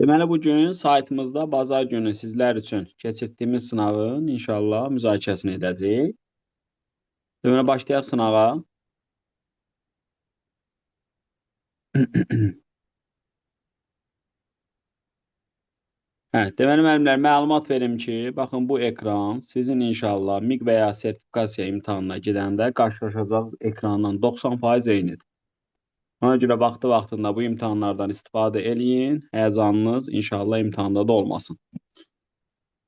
Deməli, bugün saytımızda bazar günü sizlər üçün keçirdiyimiz sınavın inşallah müzakirəsini edəcəyik. Deməli, başlayaq sınağa. Hə, deməli, müəllimlər, məlumat verim ki, baxın bu ekran sizin inşallah MİQ və ya sertifikasiya imtahanına gedəndə qarşılaşacağınız ekrandan 90% eynidir. Ona görə vaxtında bu imtahanlardan istifadə eləyin, həyəcanınız inşallah imtahanda da olmasın.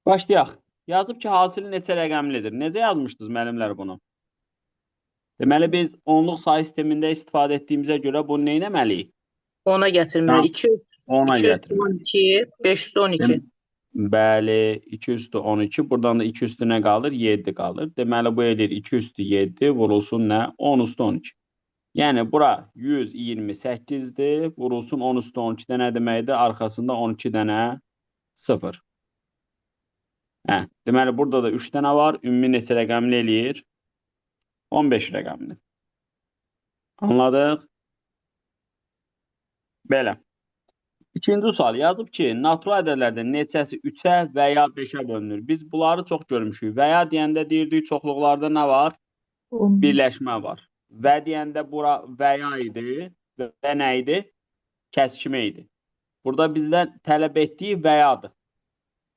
Başlayaq. Yazıb ki, hasili neçə rəqəmlidir? Necə yazmışdınız müəllimlər bunu? Deməli, biz onluq sayı sistemində istifadə etdiyimizə görə bunu nə etməliyik? Ona gətirməli. 2 Ona gətirməliyik. 212, 512. Bəli, 2 üstü 12. Buradan da 2 üstü nə qalır? 7 qalır. Deməli, bu edir 2 üstü 7 vurulsun nə? 10 üstü 12. Yəni, bura 128-dir. Vurulsun 10 üstü 12-də nə deməkdir? Arxasında 12 dənə 0. Hə, deməli, burada da 3 dənə var. Ümumi neçə rəqəmli eləyir? 15 rəqəmli. Anladıq? Belə. İkinci sual yazıb ki, natural ədədlərdən neçəsi 3-ə və ya 5-ə bölünür? Biz bunları çox görmüşük. Və ya deyəndə deyirdik, çoxluqlarda nə var? Birləşmə var. Və deyəndə bura və ya idi və nə idi? Kəsikmə idi. Burada bizdən tələb etdiyi və yadır.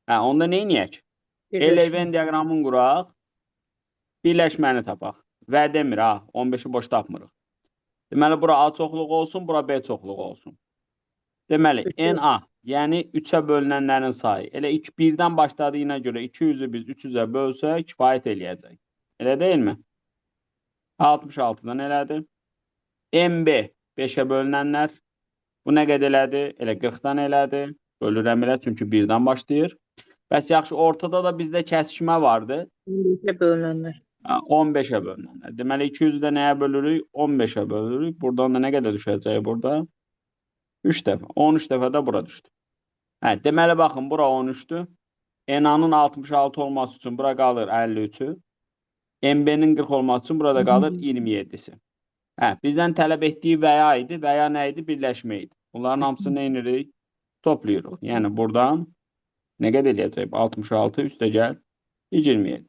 Hə, onda nə edək? L-Venn diaqramını quraq, birləşməni tapaq. Və demir, ha, 15-i boş tapmırıq. Deməli, bura A çoxluğu olsun, bura B çoxluğu olsun. Deməli, NA, yəni 3-ə bölünənlərin sayı. Elə 1-dən başladığına görə 200-ü biz 300-ə bölsək, kifayət eləyəcək. Elə deyilmi? 66-dan elədir. MB 5-ə bölünənlər. Bu nə qədər elədi? Elə 40-dan elədi. Bölürəm elə, çünki 1-dən başlayır. Bəs yaxşı, ortada da bizdə kəsikmə vardı. 15-ə bölünənlər. 15-ə bölünənlər. Deməli, 200-ü də nəyə bölürük? 15-ə bölürük. Buradan da nə qədər düşəcək burada? 3 dəfə. 13 dəfə də bura düşdü. Hə, deməli, baxın, bura 13-dür. NA-nın 66 olması üçün bura qalır 53-ü. MB-nin 40 olması üçün burada qalır 27-si. Hə, bizdən tələb etdiyi və ya idi. Və ya nə idi? Birləşmə idi. Bunların hamısını nə edirik? Toplayırıq. Yəni, buradan nə qədər eləyəcək? 66 üstə gəl 27.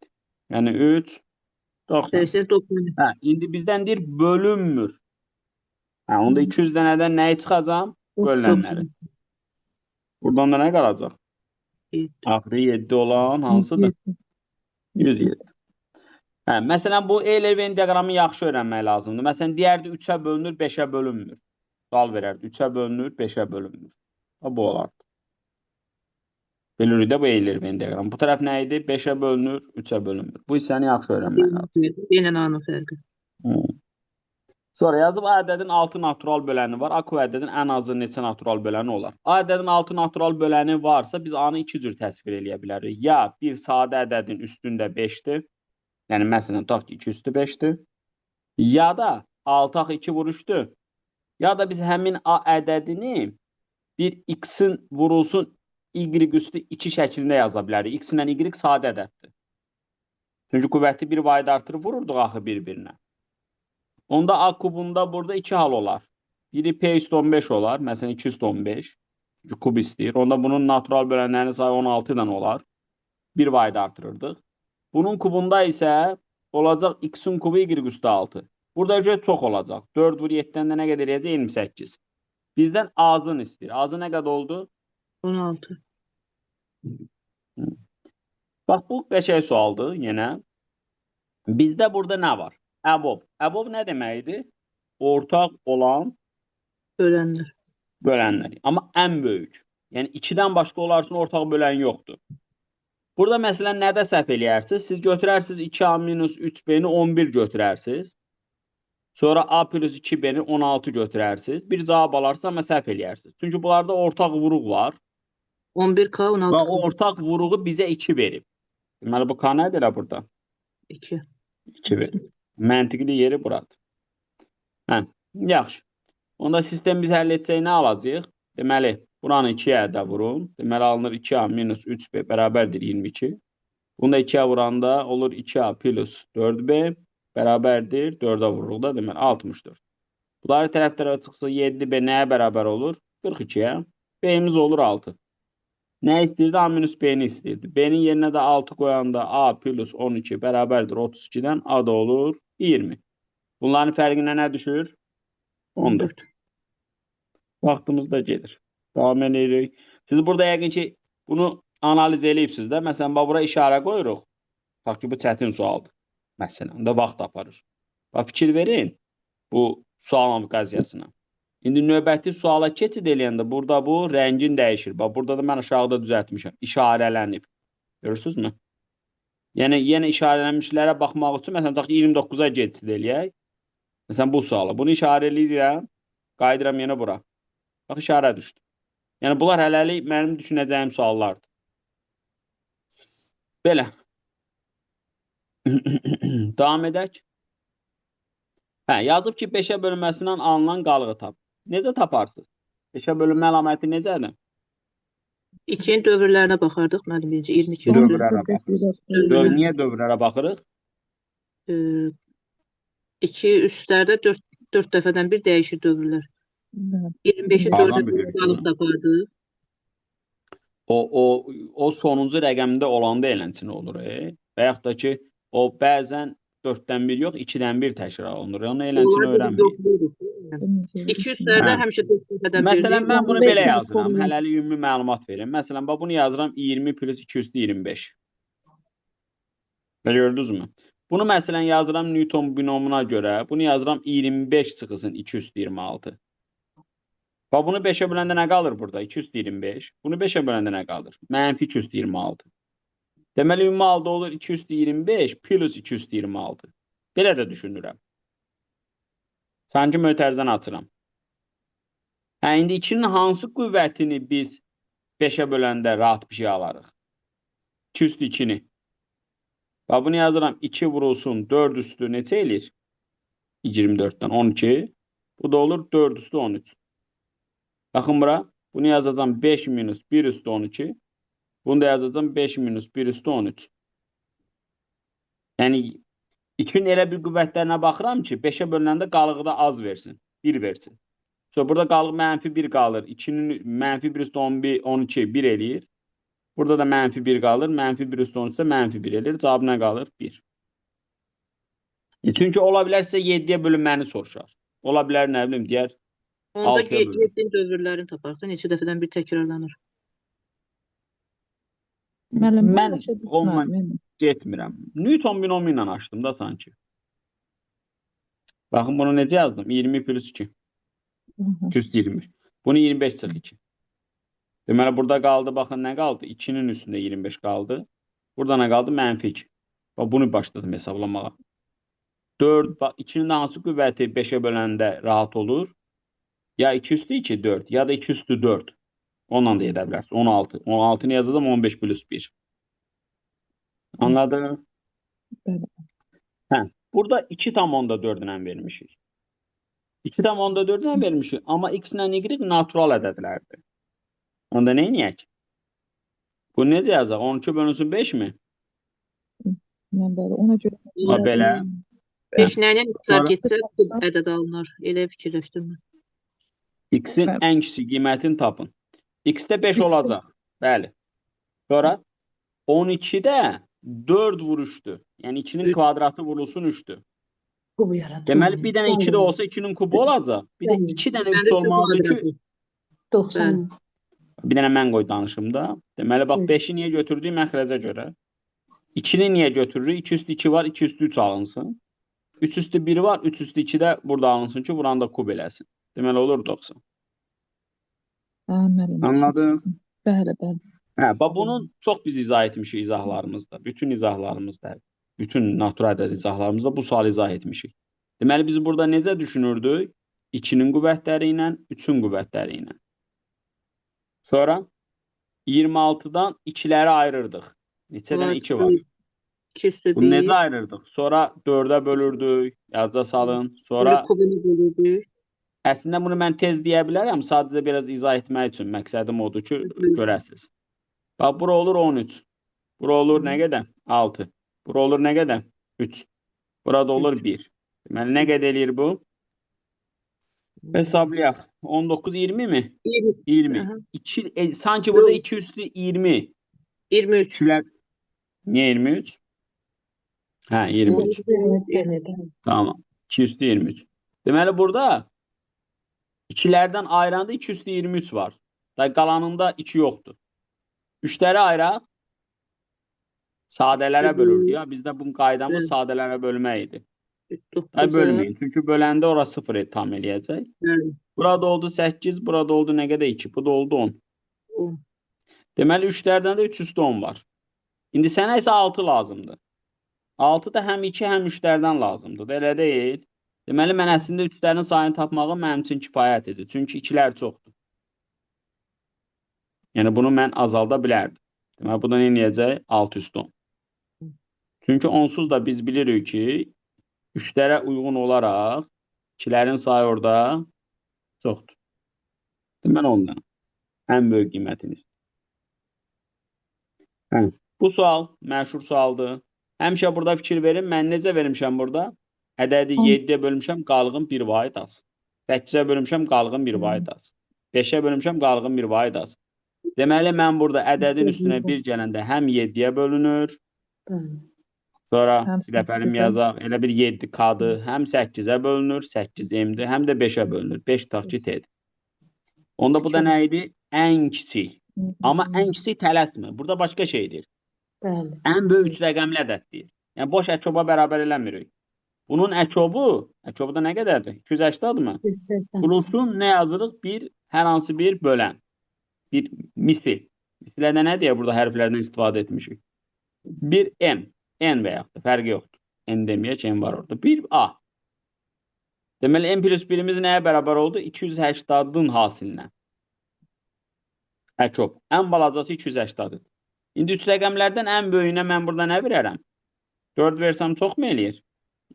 Yəni, 3, 90. Hə, indi bizdən deyir, bölünmür. Hə, onda 200 dənədən nəyi çıxacam? Bölünənləri. Buradan da nə qalacaq? Axırı 7 olan hansıdır? 107. Hə, məsələn, bu L-Venn diaqramı yaxşı öyrənmək lazımdır. Məsələn, deyərdi 3-ə bölünür, 5-ə bölünmür. Sual verərdi, 3-ə bölünür, 5-ə bölünmür. Bu olardı. Bilirik də bu L-Venn diaqramı. Bu tərəf nə idi? 5-ə bölünür, 3-ə bölünmür. Bu hissəni yaxşı öyrənmək lazımdır. Yenə nanın fərqi. Sonra yazıb A ədədin 6 natural böləni var. A ədədin ən azı neçə natural böləni olar? A ədədin 6 natural böləni varsa biz A-nı 2 cür təsvir eləyə bilərik. Ya bir sadə ədədin üstündə 5-dir. Yəni, məsələn, tutaq ki, 2 üstü 5-dir. Ya da 6 2 vuruşdur. Ya da biz həmin A ədədini bir x-in vurulsun y üstü 2 şəklində yaza bilərik. X ilə y sadə ədəddir. Çünki qüvvəti bir vayda artırıb vururduq axı bir-birinə. Onda A kubunda burada 2 hal olar. Biri P üstü 15 olar. Məsələn, 2 üstü 15. Çünki kub istəyir. Onda bunun natural bölənlərinin sayı 16 ilə olar. Bir vayda artırırdıq. Bunun kubunda isə olacaq x-in kubu y üstü 6. Burada ücret çox olacaq. 4 vur 7-dən də nə qədər eləyəcək? 28. Bizdən azını istəyir. Azı nə qədər oldu? 16. Bax, bu qəşəng sualdır yenə. Bizdə burada nə var? Əbob. Əbob nə deməkdir? Ortaq olan bölənlər. Amma ən böyük. Yəni, 2-dən başqa olarsa ortaq bölən yoxdur. Burada məsələn nədə səhv eləyərsiniz? Siz götürərsiniz 2A minus 3B'ni 11 götürərsiniz. Sonra A plus 2B'ni 16 götürərsiniz. Bir cavab alarsa amma səhv eləyərsiniz. Çünki bunlarda ortaq vuruq var. 11K, 16K. Və ortaq vuruğu bizə 2 verib. Deməli, bu K nədir burada? 2. 2 verib. Məntiqli yeri buradır. Hə, yaxşı. Onda sistem biz həll etsək nə alacaq? Deməli, buranı 2-yə də vurun. Deməli, alınır 2A minus 3B bərabərdir 22. Bunu da 2-yə vuranda olur 2A plus 4B bərabərdir 4-ə vururuq da, deməli 64. Bunları tərəf-tərəfə çıxsa 7B nəyə bərabər olur? 42-yə. B'miz olur 6. Nə istəyirdi? A minus B-ni istəyirdi. B-nin yerinə də 6 qoyanda A plus 12 bərabərdir 32-dən. A da olur 20. Bunların fərqinə nə düşür? 14. 14. Vaxtımız da gedir. Davam edirik. Siz burada yəqin ki, bunu analiz eləyibsiniz də. Məsələn, bax, bura işarə qoyuruq. Bax ki, bu çətin sualdır. Məsələn, da vaxt aparır. Bax, fikir verin bu sual naviqasiyasına. İndi növbəti suala keçid eləyəndə burada bu rəngin dəyişir. Bax, burada da mən aşağıda düzəltmişəm. İşarələnib. Görürsünüzmü? Yəni, yenə işarələnmişlərə baxmaq üçün, məsələn, 29-a keçid eləyək. Məsələn, bu suala. Bunu işarə eləyirəm. Qayıdıram yenə bura. Bax, işarə düşdü. Yəni, bunlar hələlik mənim düşünəcəyim suallardır. Belə. Davam edək. Hə, yazıb ki, 5-ə bölünməsindən alınan qalığı tap. Necə taparsınız? 5-ə bölünmə əlaməti necədir? 2-nin dövrlərinə baxardıq müəllim birinci 22 Dövrlərə baxırıq. Dövrlər. Niyə dövrlərə baxırıq? 2 üstlərdə 4 dəfədən bir dəyişir dövrlər. 25-i Pardon, 4-ə biliyorum. qalıb tapardı. O sonuncu rəqəmdə olanda eləncə olur. Və yaxud da ki, o bəzən 4-dən 1 yox, 2-dən 1 təkrar olunur. Onu eləncəni öyrənməyin. 2 üstlərdə Hə. həmişə 4 dəfədən Məsələn, mən bunu Yox, belə yox, yazıram. yox. Hələlik ümumi məlumat verim. Məsələn, bunu yazıram 20 plus 2 üstü 25. Və gördünüzmü? Bunu məsələn yazıram Newton binomuna görə. Bunu yazıram 25 çıxısın 2 üstü 26. Bax, bunu 5-ə böləndə nə qalır burada? 2 üstü 25. Bunu 5-ə böləndə nə qalır? Mənfi 2 üstü 26. Deməli, ümumi halda olur 2 üstü 25 plus 2 üstü 26. Belə də düşünürəm. Sanki mötərizəni açıram. Hə, indi 2-nin hansı qüvvətini biz 5-ə böləndə rahat bir şey alarıq? 2 üstü 2-ni. Bax, bunu yazıram 2 vurulsun 4 üstü neçə eləyir? 24-dən 12. Bu da olur 4 üstü 13. Baxın bura. Bunu yazacağım 5 minus 1 üstü 12. Bunu da yazacağım 5 minus 1 üstü 13. Yəni 2-nin elə bir qüvvətlərinə baxıram ki, 5-ə bölünəndə qalığı da az versin. 1 versin. So, burada qalıq mənfi 1 qalır. 2-nin mənfi 1 üstü 12 1 eləyir. Burada da mənfi 1 qalır. Mənfi 1 üstü 13 də mənfi 1 eləyir. Cavab nə qalır? 1. Çünki ola bilər sizə 7-yə bölünməni soruşar. Ola bilər, nə bilim, deyər. Onda 6-ya bölün. 7-nin dövrlərini tapardı. Neçə dəfədən bir təkrarlanır. Müəllim, bu Mən başa onunla düşmədim. getmirəm. Newton binomu ilə açdım da sanki. Baxın, bunu necə yazdım? 20 plus 2. 220. Bunu 25 çıx 2. Deməli, burada qaldı, baxın, nə qaldı? 2-nin üstündə 25 qaldı. Burada nə qaldı? Mənfi 2. Bax, bunu başladım hesablamağa. 4, bax, 2-nin hansı qüvvəti 5-ə böləndə rahat olur? Ya 2 üstü 2, 4, ya da 2 üstü 4. Onunla da edə bilərsiniz. 16. 16-nı yazdım, 15 plus 1. Anladın? Bəli. Hə, burada 2,4 ilə vermişik. 2,4 ilə vermişik, amma x ilə y natural ədədlərdir. Onda nə edək? Bu necə yazaq? 12 bölünsün 5 mi? Mən belə ona görə Ha, belə. 5 nəylə qısar Sonra- getsə ədəd alınır. Elə fikirləşdim mən. X-in Bəli. ən kiçik qiymətini tapın. X-də 5 X-də- olacaq. Bəli. Sonra 12-də 4 vuruşdu. Yəni 2-nin Üç. kvadratı vurulsun 3-dür. bu yaratdı. Deməli, bir dənə 2 də olsa 2-nin kubu olacaq. Bir də 2 dənə 3 olmalıdır ki, 90. bir dənə mən qoy danışımda. Deməli, bax Buyur. 5-i niyə götürdük? Məxrəcə görə. 2-ni niyə götürürük? 2 üstü 2 var, 2 üstü 3 alınsın. 3 üstü 1 var, 3 üstü 2 də burada alınsın ki, vuranda kub eləsin. Deməli, olur 90. Hə, müəllim. Anladın? Bəli, bəli. Hə, bax bunu çox biz izah etmişik izahlarımızda. Bütün izahlarımızda, bütün natural ədəd izahlarımızda bu sualı izah etmişik. Deməli, biz burada necə düşünürdük? 2-nin qüvvətləri ilə, 3-ün qüvvətləri ilə. Sonra 26-dan 2-ləri ayırırdıq. Neçə dənə 2 var? 2 üstü Bunu 1. necə ayırırdıq? Sonra 4-ə bölürdük, yazda salın. Sonra Sonra kubunu bölürdük. əslində bunu mən tez deyə bilərəm, sadəcə biraz izah etmək üçün məqsədim odur ki, görəsiniz. Bax, bura olur 13. Bura olur nə qədər? 6. Bura olur nə qədər? 3. Burada olur 1. Deməli, nə qədər eləyir bu? Hesablayaq. 19 20 mi? 20. 20. Aha. Sanki burada Yok, 2 üstü 20. 23. Üçler niye 23? Ha 23. Evet, denedim. Tamam. 2 üstü 23. Deməli burada ikilərdən ayıranda 2 üstü 23 var. Da qalanında 2 yoxdur. Üçləri ayıraq, sadələrə bölürdük. Ya bizdə bu qaydamız sadələrə bölmək idi. Da 9'a. bölməyin. Çünki böləndə ora 0 tam eləyəcək. Burada oldu 8, burada oldu nə qədər 2, bu da oldu 10. 10. Deməli 3-lərdən də 3 üstü 10 var. İndi sənə isə 6 lazımdır. 6 da həm 2, həm 3-lərdən lazımdır. Elə deyil. Deməli mən əslində 3-lərin sayını tapmağım mənim üçün kifayət edir. Çünki 2-lər çoxdur. Yəni bunu mən azalda bilərdim. Deməli bu da nə edəcək? 6 üstü 10. Çünki onsuz da biz bilirik ki 3-lərə uyğun olaraq 2-lərin sayı orada çoxdur. Deməli ondan ən böyük qiymətini. Bu sual məşhur sualdır. Həmişə burada fikir verin. Mən necə vermişəm burada? Ədədi 7-yə bölmüşəm, qalığın 1 vahid az. 8-ə bölmüşəm, qalığın 1 vahid az. 5-ə bölmüşəm, qalığın 1 vahid az. Deməli, mən burada ədədin üstünə 1 gələndə həm 7-yə bölünür, sonra bir dəfəlim yazaq, elə bir 7 K-dır, həm 8-ə bölünür, 8 M-dir, həm də 5-ə bölünür. 5 tutaq ki, T-dir. Onda bu da nə idi? Ən kiçik. Amma ən kiçik tələsmir. Burada başqa şeydir. Bəli. Ən böyük 3 rəqəmli ədəddir. Yəni, boş əkoba bərabər eləmirik. Bunun əkobu da nə qədərdir? 280 mı? Vurulsun, nə yazırıq? Hər hansı bir bölən. Bir misil. Misillərdə nə deyə burada hərflərdən istifadə etmişik? Bir M. N və yaxud da fərqi yoxdur. N deməyək, N var orada. Bir A. Deməli, M plus 1-imiz nəyə bərabər oldu? 280-ın hasilinə. Əkob. Ən balacası 280-dır. İndi 3 rəqəmlərdən ən böyüyünə mən burada nə verərəm? 4 versəm çox mu eləyir?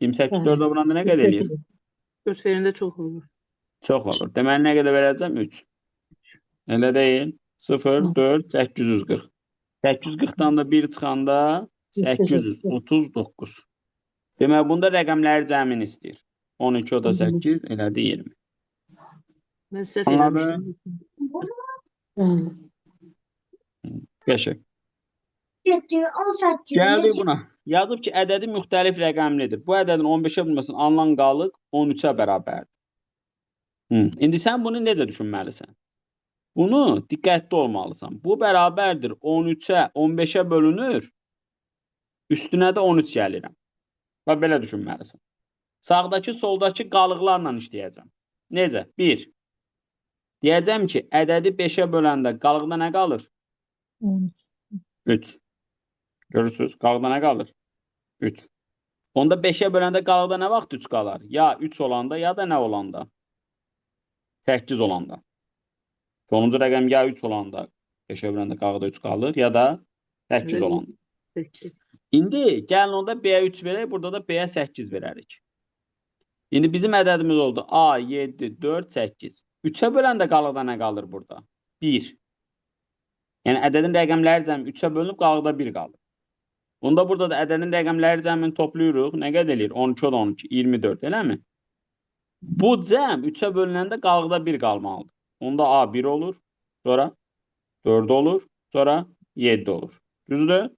28 4-ə vuranda nə qədər eləyir? 4 verəndə çox olur. Çox olur. Deməli, nə qədər verəcəm? 3. Elə deyil. 0, 4, 840. 840-dan da 1 çıxanda 839. Deməli, bunda rəqəmləri cəmini istəyir. 12, o da 8, elədi 20. Mən səhv eləmişdim. Qəşəng. Gəldik buna. Yazıb ki, ədədi müxtəlif rəqəmlidir. Bu ədədin 15-ə bölünməsinin alınan qalıq 13-ə bərabərdir. İndi sən bunu necə düşünməlisən? Bunu diqqətli olmalısan. Bu bərabərdir 13-ə, 15-ə bölünür. Üstünə də 13 gəlirəm. Və belə düşünməlisən. Sağdakı, soldakı qalıqlarla işləyəcəm. Necə? 1. Deyəcəm ki, ədədi 5-ə böləndə qalıqda nə qalır? 3. Görürsünüz, qalıqda nə qalır? 3. Onda 5-ə böləndə qalıqda nə vaxt 3 qalar? Ya 3 olanda, ya da nə olanda? 8 olanda. Sonuncu rəqəm ya 3 olanda 5-ə böləndə qalıqda 3 qalır, ya da 8 olanda. 8. İndi gəlin onda B-yə 3 verək, burada da B-yə 8 verərik. İndi bizim ədədimiz oldu A, 7, 4, 8. 3-ə böləndə qalıqda nə qalır burada? 1. Yəni ədədin rəqəmləri cəmi 3-ə bölünüb qalıqda 1 qalır. Onda burada da ədədin rəqəmləri cəmini toplayırıq. Nə qədər eləyir? 12, o da 12, 24, eləmi? Bu cəm 3-ə bölünəndə qalıqda 1 qalmalıdır. Onda A 1 olur, sonra 4 olur, sonra 7 olur. Düzdür?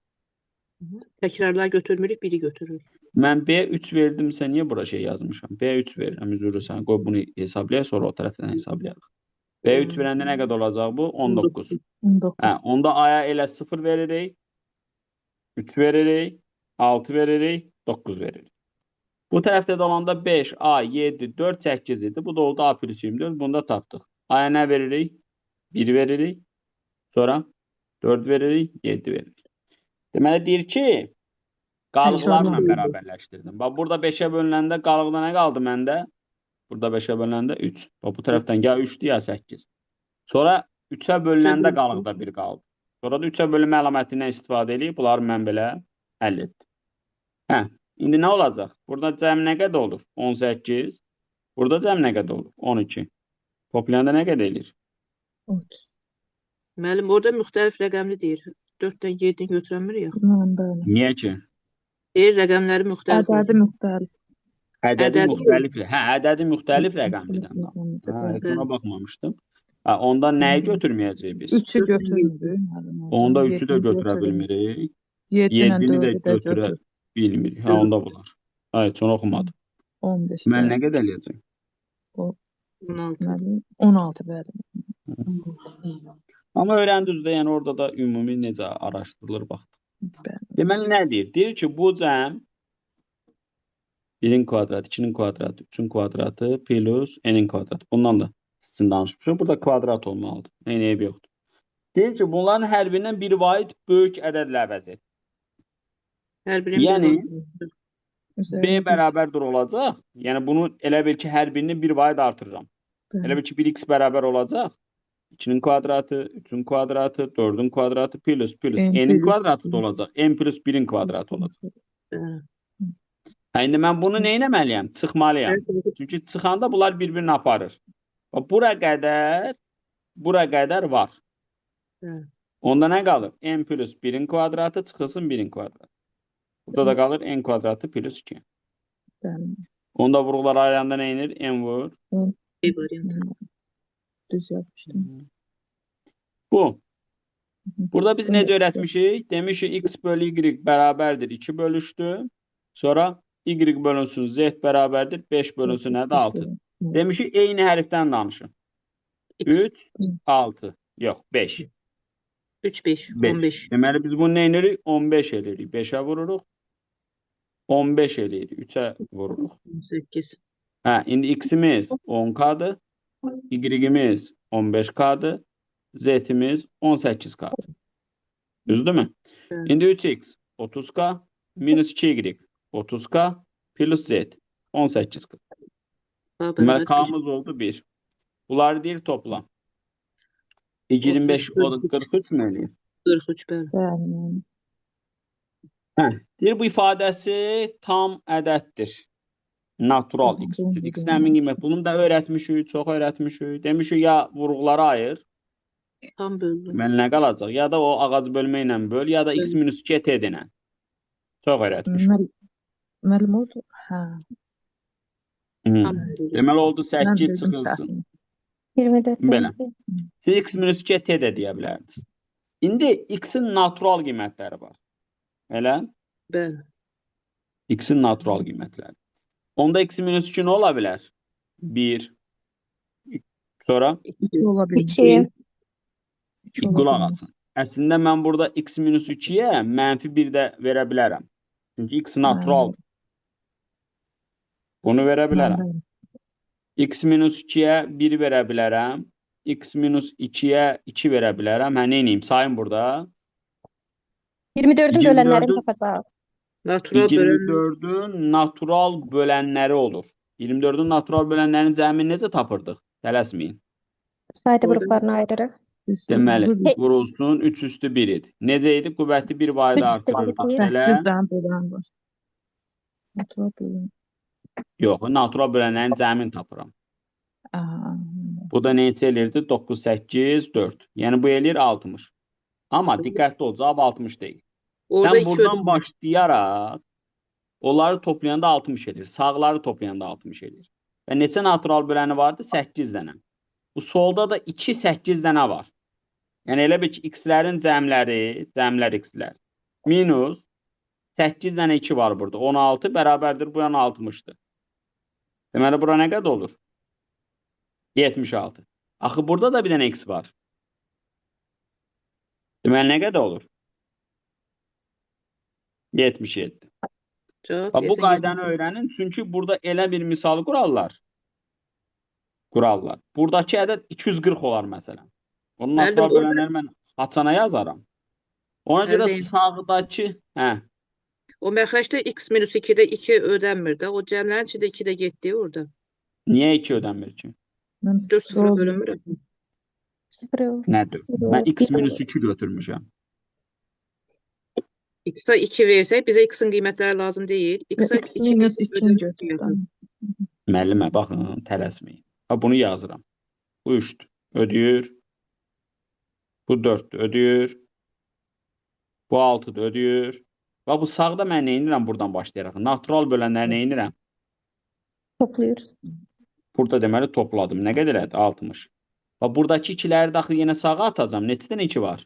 Təkrarlar götürmürük, biri götürürük. Mən B 3 verdimsə, niyə bura şey yazmışam? B 3 verirəm, üzürü sən. Qoy bunu hesablayaq, sonra o tərəfdən hesablayaq. B 3 verəndə nə qədər olacaq bu? 19. 19. Onda A-ya elə 0 veririk, 3 veririk, 6 veririk, 9 veririk. Bu tərəfdə də olanda 5, A, 7, 4, 8 idi. Bu da oldu A plus 24. Bunu da tapdıq. A-ya nə veririk? 1 veririk. Sonra 4 veririk, 7 veririk. Deməli, deyir ki, qalıqlarla bərabərləşdirdim. Bax, burada 5-ə bölünəndə qalıqda nə qaldı məndə? Burada 5-ə bölünəndə 3. Bax, bu tərəfdən ya 3-dür, ya 8. Sonra 3-ə bölünəndə qalıqda 1 qaldı. Sonra da 3-ə bölünmə əlamətindən istifadə edib, bunları mən belə həll etdim. İndi nə olacaq? Burada cəm nə qədər olur? 18. Burada cəm nə qədər olur? 12. Toplayanda nə qədər eləyir? 30. Müəllim, orada müxtəlif rəqəmli deyir. 4-dən 7-ni götürəmirik. Niyə ki? Rəqəmləri müxtəlif Ədədi olsun. müxtəlif. Ədədi Ədədi müxtəlif. Hə, ədədi müxtəlif rəqəmlidir. Rəqəmlidir, Hə, bəli. heç ona baxmamışdım. Hə, ondan nəyi götürməyəcəyik biz? 3-ü götürmürük müəllim orada. Onda 3-ü də 7-ni götürə götürürük. bilmirik. 7 ilə 7-ni də 4-ü də götürə götür. bilmirik. Hə, onda bular. Hayır, sonra oxumadım. 15 Mən nə bəli. qədər eləyəcək? O 16. müəllim 16 bəli. Amma öyrəndiniz də, yəni orada da ümumi necə araşdırılır baxdıq. Bəli. Deməli nə deyir? Deyir ki, bu cəm 1-in kvadratı, 2-nin kvadratı, 3-ün kvadratı plus n-in kvadratı. Bundan da sizin danışmışıq. Burada kvadrat olmalıdır. Eyb yoxdur. Deyir ki, bunların hər birindən bir vahid böyük ədədlə əvəz et. Hər birinin Yəni, bir B bərabərdir olacaq. Yəni, bunu elə bil ki, hər birini bir vahid artırıram. Elə bil ki, 1x bərabər olacaq. 2-nin kvadratı, 3-ün kvadratı, 4-ün kvadratı plus n-in kvadratı da olacaq. N plus 1-in kvadratı olacaq. Hə, indi mən bunu nə etməliyəm? Çıxmalıyam. Çünki çıxanda bunlar bir-birini aparır. Bura qədər var. Onda nə qalır? N plus 1-in kvadratı çıxılsın 1-in kvadratı. Burada da qalır n kvadratı plus 2. Onda vurğular ayıranda nə inir? N vur. Düz yazmışdım. Bu. Burada biz necə öyrətmişik? Demişik x bölü y bərabərdir 2 bölüşdü. Sonra y bölünsün z bərabərdir 5 bölünsün nədir? 6. Demişik eyni hərfdən danışın. 3, 6. Yox, 5. 3, 5, 5. 15. Deməli biz bunu nə edirik? 15 edirik. 5-ə vururuq. 15 edirik. 3-ə vururuq. 18. Hə, indi x-imiz 10K-dır. Y-imiz 15K-dır. Z-imiz 18K-dır. Düzdürmü? Evet. İndi 3x 30K minus 2y 30K plus z 18K. Deməli K-mız oldu 1. Bunları deyir toplam. 25 o da 43 mü eləyir? 43 bəli. Bəli. Hə, deyir bu ifadəsi tam ədəddir. Natural x. X həmin qiymət. Bunu da öyrətmişik, çox öyrətmişik. Demişik ya vurğuları ayır. Tam böldüm. Deməli nə qalacaq? Ya da o ağac bölmə ilə böl, ya da x minus 2 t ilə. Çox öyrətmişik. Müəllim oldu? Hə. Deməli oldu 8 çıxılsın. 24. Belə. Siz x minus 2 t də deyə bilərdiniz. İndi x-in natural qiymətləri var. Elə? Bəli. X-in natural qiymətləri. Onda x minus 2 nə ola bilər? 1. Sonra? 2 ola bilər. 2. Qulaq asın. Əslində mən burada x minus 2-yə mənfi 1 də verə bilərəm. Çünki x natural. Bunu verə bilərəm. X minus 2-yə 1 verə bilərəm. X minus 2-yə 2 verə bilərəm. Hə, neyniyim? Sayın burada. 24'ün bölenlerini tapacağız. Natural bölən 24-ün natural bölənləri olur. 24-ün natural bölənlərinin cəmini necə tapırdıq? Tələsməyin. Sayda gruplarına ayırırıq. Deməli, vurulsun 3 üstü 1 idi. Necə idi? Qüvvəti bir vayda Üç üstü artırırdıq. bir. Elə? 8-dən bölən var. Natural bölən. Yox, natural bölənlərin cəmini tapıram. Bu da neçə eləyirdi? 9, 8, 4. Yəni bu eləyir 60. Amma diqqətli ol, cavab 60 deyil. orada Sən 2 buradan ödüm. başlayaraq onları toplayanda 60 edir. Sağları toplayanda 60 edir. Və neçə natural böləni vardı? 8 dənə. Bu solda da 2, 8 dənə var. Yəni elə bil ki, x-lərin cəmlər x-lər. Minus 8 dənə 2 var burada. 16 bərabərdir, bu yana 60'dır. Deməli, bura nə qədər olur? 76. Axı, burada da bir dənə x var. Deməli, nə qədər olur? 77. Cavab Bu deyəsən qaydanı öyrənin, çünki burada elə bir misal qurarlar. Buradakı ədəd 240 olar məsələn. Onun Müəllim, natural orada- bölənləri mən haçana yazaram. Ona görə Müəllim. sağdakı, O məxrəcdə x minus 2-də 2 ödənmir də. O cəmlərin içində 2 də getdi orada. niyə 2 ödənmir ki? 4 sıfıra bölünmür. 0 yok. Nədir? Mən x minus 2 götürmüşəm. X-a 2 versək, bizə x-in qiymətləri lazım deyil. X-a X minus 2 götür. Müəllimə, baxın, tələsməyin. Bunu yazıram. Bu 3'dür. Ödəyir. Bu 4'dür. Ödəyir. Bu 6'dır. Ödəyir. Və bu sağda mən nə edirəm buradan başlayaraq? Natural bölənləri nə edirəm? Topluyoruz. Burada deməli topladım. Nə qədər edir? 60. Bax buradakı 2-ləri daxil yenə sağa atacağam. Neçə dənə 2 var?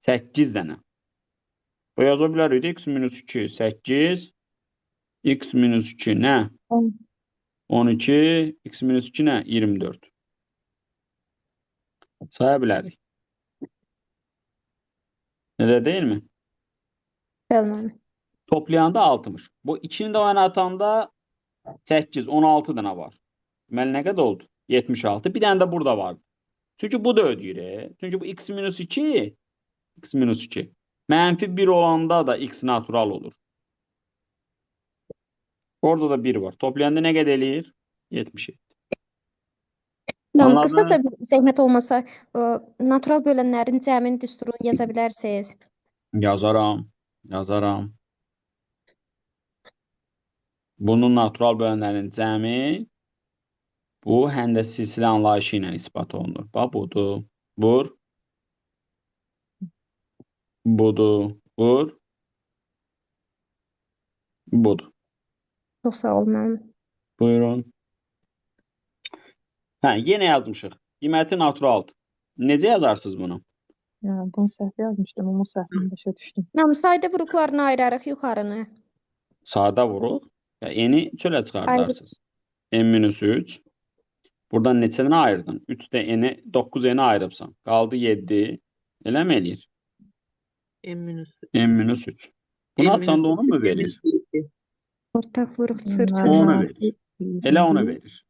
8 dənə. Bu yaza bilərik də x minus 2 8 x minus 2 nə? 12 x minus 2 nə? 24. Saya bilərik. Elə deyilmi? Bəli, müəllim. Toplayanda 60. Bu 2-ni də oyana atanda 8 16 dənə var. Deməli nə qədər oldu? 76. Bir dənə də burada var. Çünki bu da ödəyir. Çünki bu x minus 2 x minus 2. Mənfi 1 olanda da x natural olur. Orada da 1 var. Toplayanda nə qədər eləyir? 77. Müəllim, Anladın? qısaca bir zəhmət olmasa, natural bölənlərin cəmini düsturunu yaza bilərsiniz. Yazaram. Yazaram. Bunun natural bölənlərin cəmi bu həm də silsilə anlayışı ilə isbat olunur. Bax budur. Vur. Budur. Vur. Budur. Çox sağ olun, müəllim. Buyurun. Hə, yenə yazmışıq. Qiyməti naturaldır. Necə yazarsınız bunu? Ya, bunu səhv yazmışdım, ama səhvini başa düşdüm. Müəllim, sayda qruplarını ayırarıq yuxarını. Sağda vuruq. Eni çölə çıxardarsınız. n-3. Buradan neçə dənə ayırdın? 3 də eni, 9 eni ayırıbsan. Qaldı 7. Elə mi eləyir? n-3. Bunu açanda onu mu verir? Ortaq vuruq, çır Bunlar- çır. Onu verir. Elə onu verir.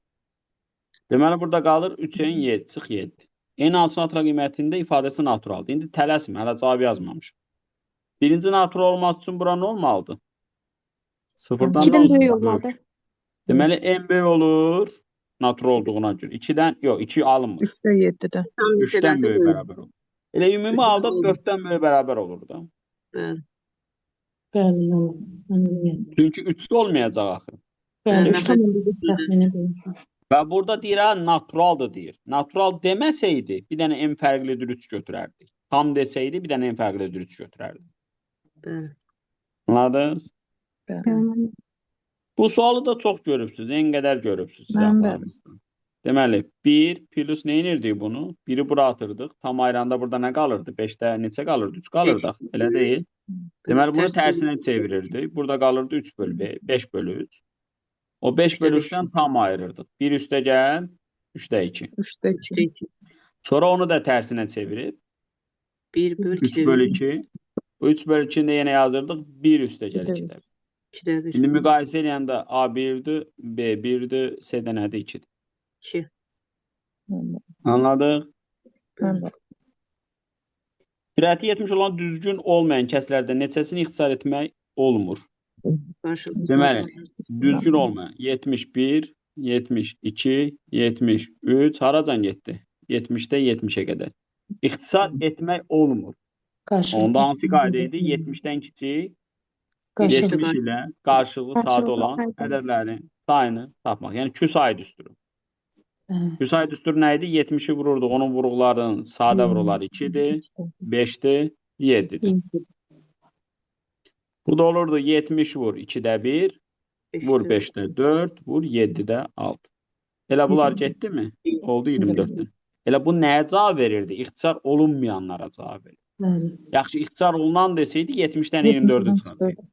Deməli burada qalır 3n 7 çıx 7. En hansı natural qiymətində ifadəsi naturaldır. İndi tələsmə, hələ cavab yazmamışım. Birinci natural olması üçün bura nə olmalıdır? Sıfırdan İkidən nə olsun? böyük olmalıdır. Deməli n böyük olur natural olduğuna görə. 2-dən, yox 2 alınmır. 3'te 7'de. 3-dən böyük bərabər olur. Elə ümumi halda 4-dən böyük bərabər olur da. Bəli, anlıyorum. Çünki 3-də olmayacaq axı. Bəli, Bəli, 3 tamam dedik təxmini benim. Və burada deyir ha, naturaldır deyir. Natural deməsəydi bir dənə n fərqlidir 3 götürərdik. Tam desəydi bir dənə n fərqlidir 3 götürərdik. Anladınız? Bəli. Bu sualı da çox görübsünüz. En qədər görübsünüz. Mən cavablarınızda. Deməli 1 plus nə edirdik bunu? 1-i bura atırdıq. Tam ayranda burada nə qalırdı? 5-də neçə qalırdı? 3 qalırdı. Elə deyil. Deməli bunu tərsinə çevirirdik. Burada qalırdı 3 bölü 5 bölü 3. O 5 bölü 3-dən tam ayırırdıq. 1 üstə gəl, 3də 2. 3'te 2. Sonra onu da tərsinə çevirib 1 bölü 3 bölü 2. Bu 3 bölü 2-ni də yenə yazırdıq. 1 üstə gəl 2-də. 2'də 1. İndi müqayisə eləyəndə A1-dir, B1-dir, C-də nədir? 2-dir. 2. Anladıq? Bəli. Firəti 70 olan düzgün olmayan kəslərdə neçəsini ixtisar etmək olmur? Qarşılıqlı. Deməli, düzgün olmayan 71, 72, 73, haracan getdi? 70-də 70-ə qədər. İxtisar etmək olmur. Onda hansı qayda idi? 70-dən kiçik, 70 ilə qarşılıqlı sadə Qarşılıqlı olan sayda. ədədlərin sayını tapmaq. Yəni küsay düsturu. Küsay düsturu nə idi? 70-i vururduq. Onun vuruqlarının sadə vuruqları 2-dir, 5-dir, 7-dir. Bu da olurdu 70 vur 2-də 1, vur 5-də 4, vur 7-də 6. Elə bunlar getdi mi? Oldu 24-dən. Elə bu nəyə cavab verirdi? İxtisar olunmayanlara cavab verir. Bəli. Yaxşı, ixtisar olunan desəydi 70-dən 24-ə çıxacaq.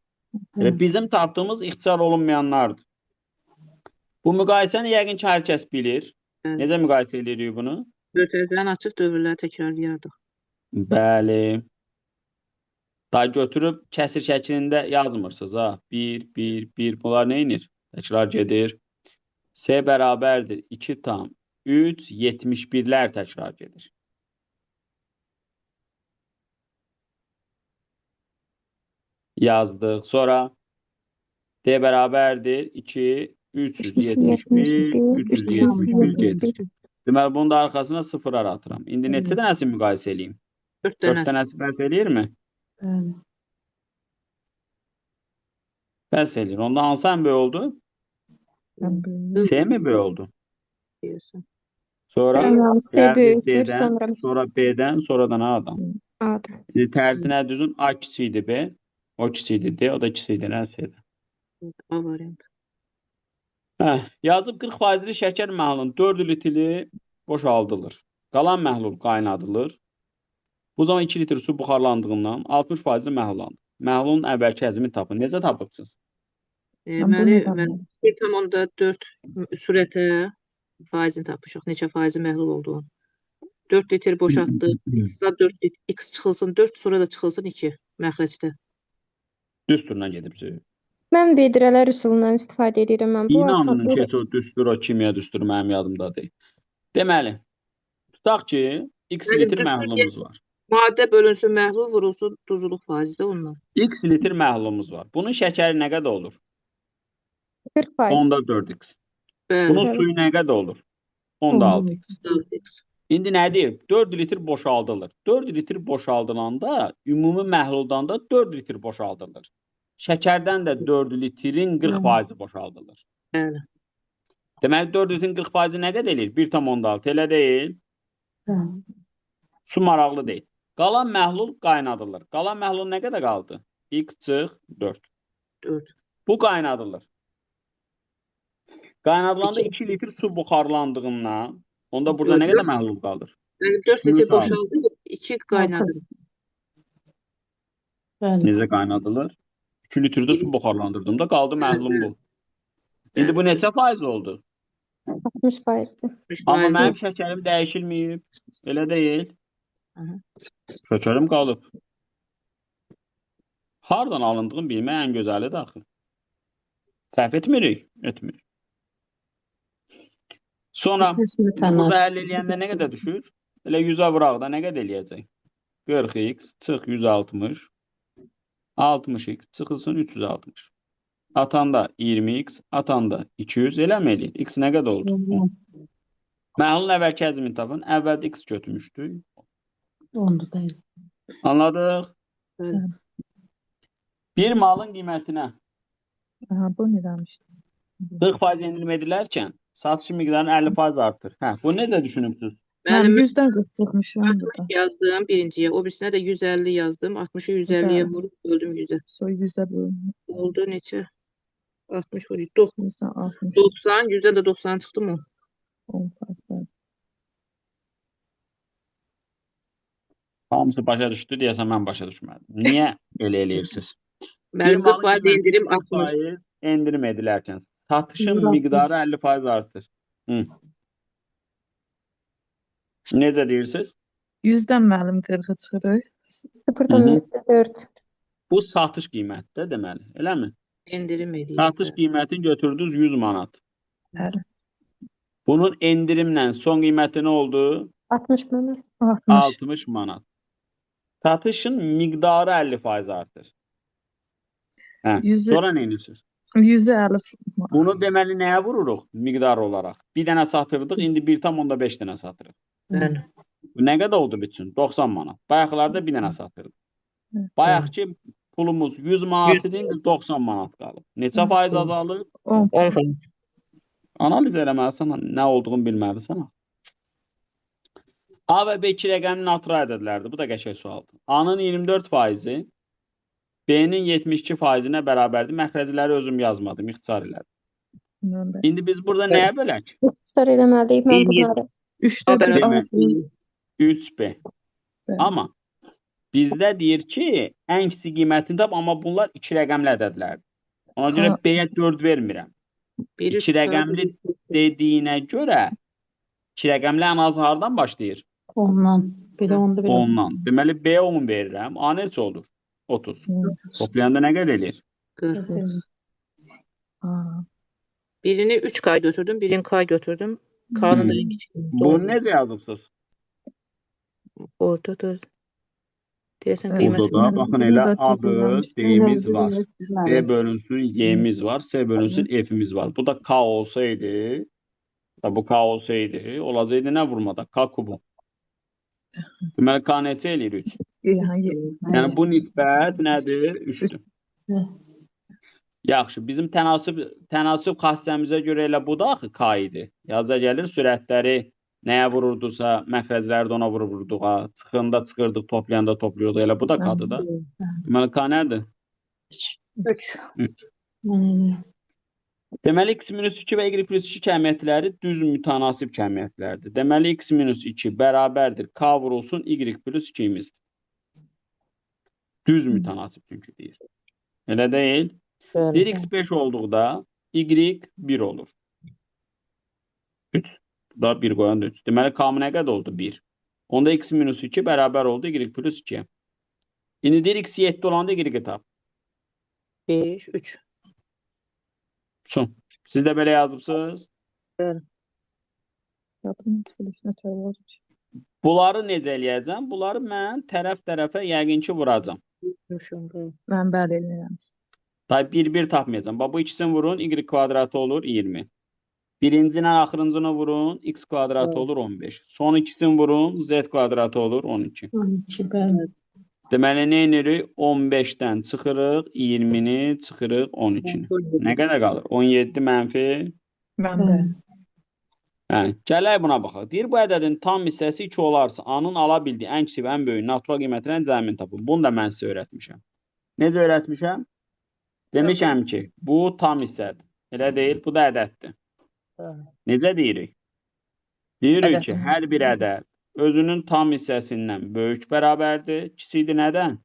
Elə bizim tapdığımız ixtisar olunmayanlardır. Bu müqayisəni yəqin ki, hər kəs bilir. Necə müqayisə edirik bunu? Dörtlərdən açıq dövrləri təkrarlayardıq. Bəli. Daha götürüb kəsir şəklində yazmırsınız ha. 1, 1, 1. Bunlar nə inir? Təkrar gedir. S bərabərdir 2 tam 3, 71'lər təkrar gedir. Yazdıq. Sonra D bərabərdir 2, 371, 371 gedir. Deməli, bunun da arxasına sıfırlar atıram. İndi neçə dənəsi müqayisə edeyim? 4 4 dənə. dənəsi bəs eləyirmi? Bəli. Bəs eləyir. Onda hansı ən böyük oldu? S mi böyük oldu? Deyirsən. Sonra Tamam, S gəldi böyükdür, D-dən, sonra B-dən, sonradan A-dan. A'dır. İndi tərsinə düzün A kiçikdir B, o kiçikdir D, o da kiçikdir C-dən. A variantı. Yazıb 40%li şəkər məhlulun 4 litri boşaldılır. Qalan məhlul qaynadılır. Bu zaman 2 litr su buxarlandığından 60%li məhlul alınır. Məhlulun əvvəlki həzmini tapın. Necə tapırsınız? Deməli, bunu mən 1,4 sürətə faizini tapmışıq. Neçə faizi məhlul olduğunu. 4 litr boşaltdıq. X-da 4 litr, X çıxılsın 4, sonra da çıxılsın 2 məxrəcdə. Düz turuna gedibsiniz. Mən vedrələr üsulundan istifadə edirəm. Mən bu İnanın asan ki, o düstur, o kimya düsturu mənim yadımda deyil. Deməli, tutaq ki, x Mənim litr düstur məhlulumuz var. Maddə bölünsün, məhlul vurulsun, duzluluq faizi də ondan. X litr məhlulumuz var. Bunun şəkəri nə qədər olur? 40%. Onda 4x. Bəli. Bunun suyu nə qədər olur? Onda 6x. 4x. İndi nə deyir? 4 litr boşaldılır. 4 litr boşaldılanda ümumi məhluldan da 4 litr boşaldılır. Şəkərdən də 4 litrin 40% boşaldılır. Bəli. Deməli 4 litrin 40% nə qədər eləyir? 1,6 elə deyil. Su maraqlı deyil. Qalan məhlul qaynadılır. Qalan məhlul nə qədər qaldı? X çıx 4. 4. Bu qaynadılır. Qaynadılanda 2 litr su buxarlandığından onda burada nə qədər məhlul qalır? Yəni 4 Suyu litr sağ ol. boşaldı, 2 qaynadı. Necə qaynadılır? 2 litrdə su buxarlandırdığımda qaldı məhlum bu. İndi bu neçə faiz oldu? 60%-dir. Amma mənim şəkərim dəyişilməyib. Elə deyil. Hı. Şəkərim qalıb. Hardan alındığını bilmək ən gözəlidir axı. Səhv etmirik? Etmirik. Sonra burada həll eləyəndə nə qədər düşür? Elə 100-ə vuraq da nə qədər eləyəcək? 40x çıx 160. 60x çıxılsın 360. Atanda 20x, atanda 200 eləmi eləyir? X nə qədər oldu? Məhlulun əvvəlki həzmini tapın. Əvvəldə x götürmüşdük. Onda değil. Anladıq? Bəli. Bir malın qiymətinə Aha, bu ne demiştim? 40% endirim edilərkən satışı miqdarını 50% artır. Hə, bu necə düşünübsünüz? Ben Mənim 100'den 40 çıkmışım burada. yazdım birinciyə, o birisinə də 150 yazdım. 60'ı 150'ye vurub böldüm 100'ə. Sonra 100'e bölünüyor. Oldu neçə? 60 vuruydu. 90. 100'den 60. 90, 100'ə də 90 çıxdı mı? 10 fazla. Hamısı başa düşdü deyəsən mən başa düşmədim. Niyə elə eləyirsiniz? Mənim 40 faiz endirim 60. 60% endirim edilərkən satışın 160. miqdarı 50% artır. Hı. Necə deyirsiniz? 100'den məlim 40'a çıxırıq. 0,4. Bu satış qiymətidir deməli, eləmi? Endirim edir. Satış qiymətini götürdünüz 100 manat. Bəli. Bunun endirimlə son qiyməti nə oldu? 60 manat. 60. 60 manat. Satışın miqdarı 50% artır. Hə, Yüzü- sonra nə edirsiniz? 100'e 50. Bunu deməli nəyə vururuq miqdar olaraq? Bir dənə satırdıq, indi 1,5 dənə satırıq. Bəli. Bu nə qədər oldu bütün? 90 manat. Bayaqlarda bir dənə satırdıq. Evet. Bayaqki pulumuz 100 manat idi, indi 90 manat qalıb. Neçə faiz azalır? 10. 10 faiz. Analiz eləməlisən, nə olduğunu bilməlisən. A və B iki rəqəmini natural ədədlərdir. Bu da qəşəng sualdır. A-nın 24%, B-nin 72%-nə bərabərdir. Məxrəcləri özüm yazmadım, ixtisar elədim. Bilmem ben. İndi biz burada nəyə bölək? İxtisar eləməliyik. Mən bunları 3'te Haber 1 aldım. 3B. Bəli. Amma bizdə deyir ki, ən kiçik qiymətini tap, amma bunlar iki rəqəmli ədədlərdir. Ona görə Ha. B-yə 4 vermirəm. Bir İki rəqəmli dediyinə görə iki rəqəmli ən az hardan başlayır? Ondan. Bir de onda bir de. Ondan. Deməli B 10 verirəm. A neçə olur? 30. Toplayanda nə qədər eləyir? 40. Ha. Birini 3K götürdüm, birini K götürdüm. K'nın da en küçük. Bu necə yazıbsınız? Ortada. Deyəsən Evet. qiymət. Burada da baxın elə A böl D-miz var. B bölünsün Y-miz var. S bölünsün F-miz var. Bu da K olsaydı, da bu K olsaydı, olacaqdı nə vurmada? K kubu. Deməli K neçə eləyir 3? Yani, Yəni bu nisbət nədir? 3-dür. Yaxşı, bizim tənasüb xassəmizə görə elə bu da axı K idi. Yaza gəlir sürətləri nəyə vururdusa, məxrəcləri də ona vururduq. Çıxında çıxırdıq, toplayanda toplayırdıq. Elə bu da K-dır da. Deməli K nədir? 3. 3. Mən eləyirəm. Deməli, x-2 və y+2 kəmiyyətləri düz mütənasib kəmiyyətlərdir. Deməli, x-2 bərabərdir. K vurulsun y+2-imizdir. Düz mütənasib çünki deyir. Elə deyil. Bəli. Deyir x5 olduqda y 1 olur. 3. Burada 1 qoyan da 3. Deməli, K nə qədər oldu? 1. Onda x-2 bərabər oldu y+2. İndi deyir x7 olanda y tap. 5, 3. Son. Siz də belə yazıbsınız. Yadımın çıxılışına çağırır. Bunları necə eləyəcəm? Bunları mən tərəf-tərəfə yəqin ki vuracam. Mən bəli eləyirəm. Tay 1 tapmayacağım. Bax bu ikisini vurun, y kvadratı olur 20. Birinci ilə axırıncını vurun, x kvadratı olur 15. Son ikisini vurun, z kvadratı olur 12. 12 bəli. Deməli, nə edirik? 15-dən çıxırıq, 20-ni çıxırıq 12-ni. Nə qədər qalır? 17 mənfi. Mən bəli. Hə, gələk buna baxaq. Deyir, bu ədədin tam hissəsi 2 olarsa, A-nın ala bildiyi ən kiçik və ən böyük natural qiymətlərin cəmini tapın. Bunu da mən sizə öyrətmişəm. Necə öyrətmişəm? Demişəm ki, bu tam hissədir. Elə deyil, bu da ədəddir. Necə deyirik? Deyirik ki, hər bir ədəd özünün tam hissəsindən böyük bərabərdir. Kiçikdir nədən?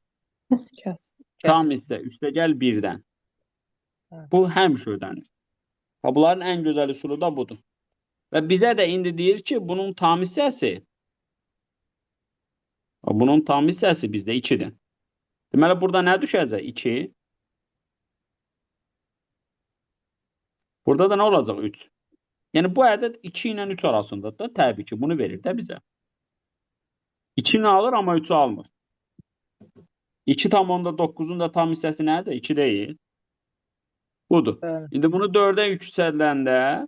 Kəs. Tam hissə üstəgəl 1-dən. Bu həmişə ödənir. Bunların ən gözəl üsulu da budur. Və bizə də indi deyir ki, bunun tam hissəsi bizdə 2-dir. Deməli, burada nə düşəcək? 2. Burada da nə olacaq? 3. Yəni, bu ədəd 2 ilə 3 arasındadır da, təbii ki, bunu verir də bizə. 2-ni alır, amma 3-ü almır. 2,9-un da tam hissəsi nədir? 2 deyil. Budur. İndi bunu 4-ə yüksədiləndə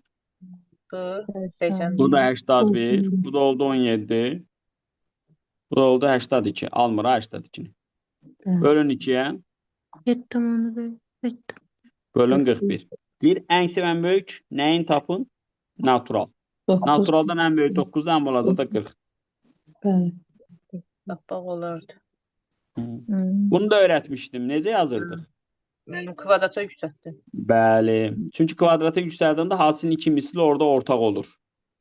bu da 81, bu da oldu 17, bu da oldu 82. Almır 82-ni. Bölün 2-yə. 7,5. Bölün 41. Deyir, ən kiçik ən böyük nəyin tapın? Natural. Naturaldan ən böyük 9-da ən olacaq da 40. Bəli. Bax olardı. Bunu da öyrətmişdim. Necə yazırdıq? Mənim kvadrata yüksəltdim. Bəli. Çünki kvadrata yüksəldəndə hasinin 2 misli orada ortaq olur.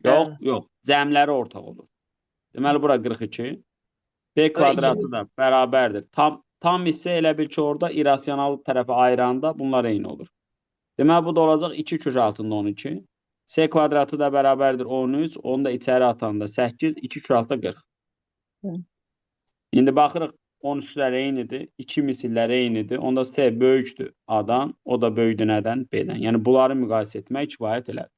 Yox, yox. Cəmləri ortaq olur. Deməli, bura 42. B kvadratı da bərabərdir. Tam hissə elə bil ki, orada irrasional tərəfə ayıranda bunlar eyni olur. Deməli, bu da olacaq 2 kök altında 12. S kvadratı da bərabərdir 13. Onu da içəri atanda 8. 2 kök altında 40. İndi baxırıq 13-lər eynidir. 2 misillər eynidir. Onda S böyükdür A-dan. O da böyükdür nədən? B-dən. Yəni, bunları müqayisə etmək kifayət elədir.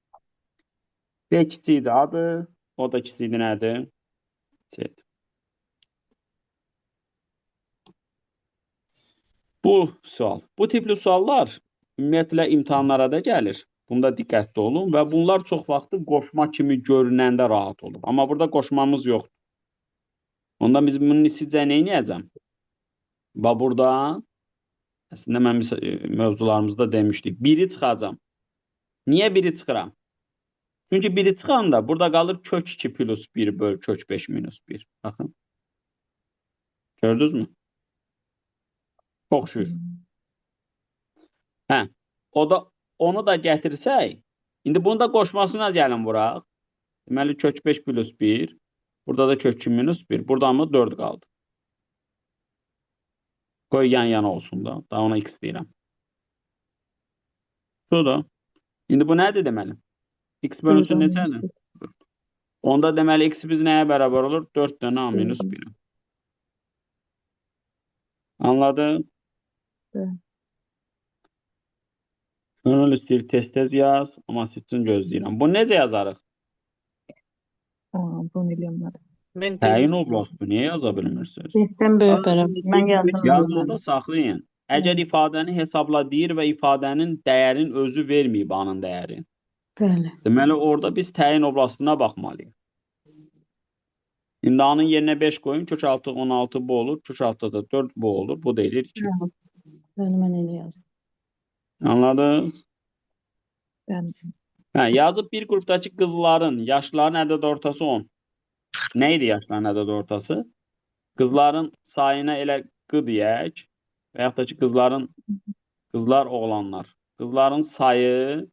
B kiçikdir A-dır. O da kiçikdir nədir? C-dir. Bu sual. Bu tipli suallar ümumiyyətlə imtahanlara da gəlir. Bunda diqqətli olun və bunlar çox vaxtı qoşma kimi görünəndə rahat olur. Amma burada qoşmamız yoxdur. Onda biz bunun sizcə nə edəcəm? Və burada əslində mən mövzularımızda demişdik. 1-i çıxacam. Niyə 1-i çıxıram? Çünki 1-i çıxanda burada qalır kök 2 plus 1 böl kök 5 minus 1. Baxın. Gördünüz mü? Çox şükür. Hə. Onu da gətirsək, indi bunu da qoşmasına gəlin vuraq. Deməli, kök 5 plus 1. Burada da kök 2 minus 1. Burada mı 4 qaldı. Qoy yan-yana olsun da. Daha ona x deyirəm. Bu da. İndi bu nədir deməli? X bölünsün neçədir? Onda deməli, x biz nəyə bərabər olur? 4 dənə a minus 1. Anladın? Önül istəyir tez-tez yaz, amma sizin gözləyirəm. Bu necə yazarıq? Bunu eləyəmədim. Təyin oblastı, niyə yaza bilmirsiniz? Birdən böyük bərabər. Mən yazdım. Yazıda saxlayın. Əgər ifadəni hesabla deyir və ifadənin dəyərin özü verməyib A-nın dəyəri. Bəli. Deməli, orada biz təyin oblastına baxmalıyıq. İndi A-nın yerinə 5 qoyun, kök altı 16 bu olur, kök altı da 4 bu olur, bu deyilir 2. Bəli, mən elə yazdım. Anladınız? Bəli. Hə, yazıb bir qrupdakı qızların, yaşların ədəd ortası 10. Nə idi yaşların ədəd ortası? Qızların sayına elə q deyək və yaxud da ki, qızlar, oğlanlar. Qızların sayı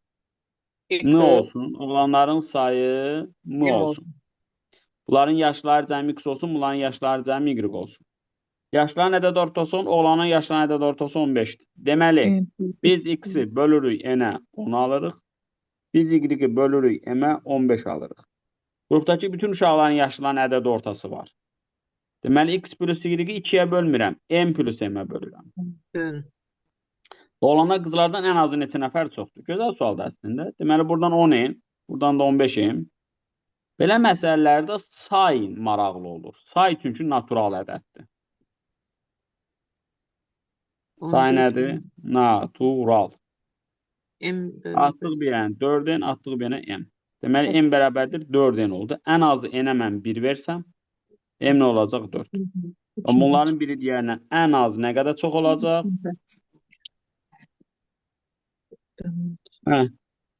n olsun. Oğlanların sayı m M olsun. Bunların yaşları cəmi x olsun. Bunların yaşları cəmi y olsun. Yaşların ədəd ortası 10, oğlanın yaşlarının ədəd ortası 15'dir. Deməli, En plus biz x-i bölürük n-ə 10 alırıq. Biz y-i bölürük m-ə 15 alırıq. Qrupdakı bütün uşaqların yaşlarının ədəd ortası var. Deməli, x plus y-i 2-yə bölmürəm. M plus m-ə bölürəm. Bəli. Oğlanlar qızlardan ən azı neçə nəfər çoxdur? Gözəl sualdır əslində. Deməli, buradan 10 m, buradan da 15 m. Belə məsələlərdə say maraqlı olur. Say çünki natural ədəddir. Say 14 nədir? Natural. M bölü Atdıq bir yana 4n, atdıq bir yana m. Deməli, m bərabərdir 4n oldu. Ən azı n-ə mən 1 versəm, m nə olacaq? 4. Amma bunların biri digərinə ən az nə qədər çox olacaq? Hə,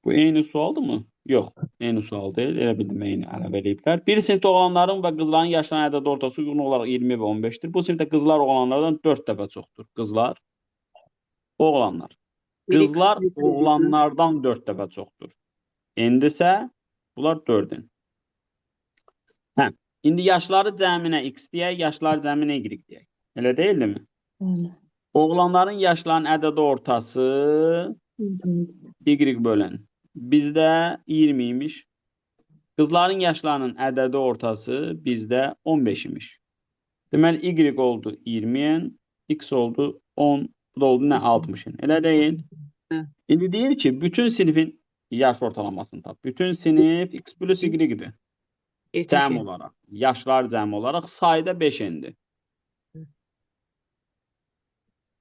bu eyni sualdır mı? Yox, eyni sual deyil. Elə bildim, eyni əlavə ediblər. Bir sinifdə oğlanların və qızların yaşlarının ədəd ortası uyğun olaraq 20 və 15'dir. Bu sinifdə qızlar oğlanlardan 4 dəfə çoxdur. Qızlar, oğlanlar. Qızlar oğlanlardan 4 dəfə çoxdur. İndisə, bunlar 4-ün. Hə, indi yaşları cəminə x deyək, yaşları cəminə y deyək. Elə deyildimi? Bəli. Oğlanların yaşlarının ədəd ortası y bölün. Bizdə 20 imiş. Qızların yaşlarının ədədi ortası bizdə 15 imiş. Deməli, y oldu 20-yin, x oldu 10, bu da oldu nə? 60'ın. Elə deyil. İndi deyir ki, bütün sinifin yaş ortalamasını tap. Bütün sinif x plus y-dir. Cəm olaraq. Yaşlar cəm olaraq sayda 5-indir.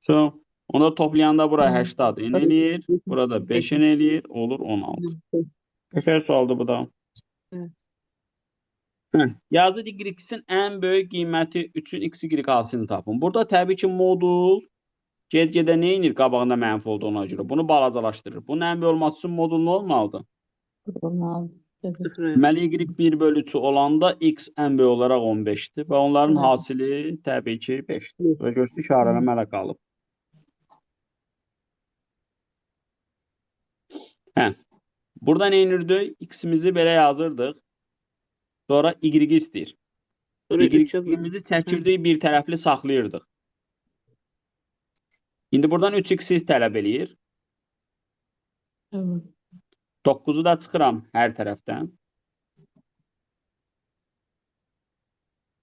So, onu toplayanda bura 80 n eləyir. Burada 5 n eləyir. Olur 16. Qəşəng sualdır bu da. Evet. Yazı y-in ən böyük qiyməti üçün x, y hasılını tapın. Burada təbii ki, modul get-gedə nə inir qabağında mənfi olduğuna görə? Bunu balacalaşdırır. Bunun ən böyük olması üçün modul nə olmalıdır? Olmalı. Deməli, y 1 bölü 3 olanda x ən böyük olaraq 15'dir və onların hasili təbii ki 5'dir. Və göstər işarələmələ qalıb. Burada nə inirdik? X-imizi belə yazırdıq. Sonra y istəyir. Y-imizi çəkirdik, bir tərəfli saxlayırdıq. İndi buradan 3x tələb eləyir. 9'u da çıxıram hər tərəfdən.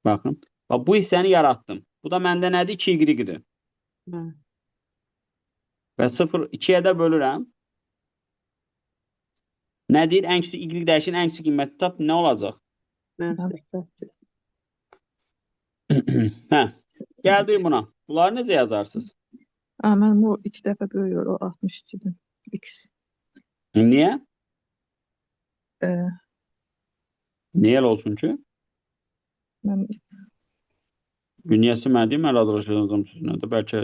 Baxın. Bu hissəni yaratdım. Bu da məndə nədir? 2y-dir. Və 0, 2-yə də bölürəm. Nə deyir? Ən kiçik y dəyişin ən kiçik qiyməti tap. Nə olacaq? Gəldik buna. Bunları necə yazarsınız? Mən o 2 dəfə böyüyor, o 62'dir. X. Niyə? Ee, Niyə elə olsun ki? mən Bünyəsi mən deyim, mən razılaşacağım sözünə də. Bəlkə...